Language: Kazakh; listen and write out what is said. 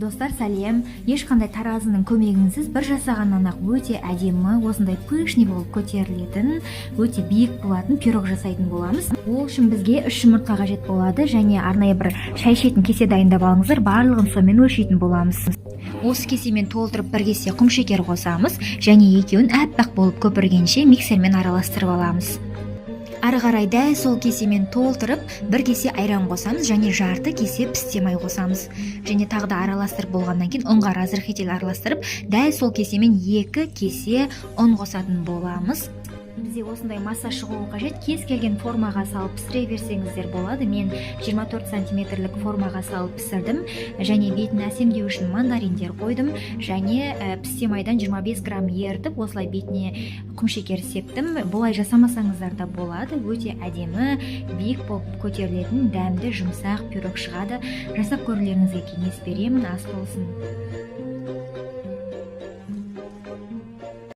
Достар, сәлем. Ешқандай таразының көмегінсіз бір жасағаннан ақ өте әдемі, осындай пышный болып көтерілетін, өте биік болатын пирог жасайтын боламыз. Ол үшін бізге 3 жұмыртқа қажет болады және арнайы бір шай ішетін кесе дайындап алыңыздар. Барлығын сонымен өлшейтін боламыз. Осы кесемен толтырып бір кесе құмшекер қосамыз және екеуін әппақ болып көпіргенше миксермен араластырып аламыз. Ары қарай дәл сол кесемен толтырып бір кесе айран қосамыз және жарты кесе пісте май қосамыз. Және тағы да араластырып болғаннан кейін ұнға разрыхитель араластырып, дәл сол кесемен 2 кесе ұн қосатын боламыз. Бізде осындай масса шығуы қажет. Кез келген формаға салып пісіре берсеңіздер болады. Мен 24 сантиметрлік формаға салып пісірдім және бетін әсемдеу үшін мандариндер қойдым және пісте майдан 25 грамм ертіп, осылай бетіне құмшекер септім. Бұлай жасамасаңыздар да болады. Өте әдемі, биік болып көтерілетін дәмді жұмсақ пирог шығады. Жасап көрулеріңізге кеңес беремін. Ас болсын.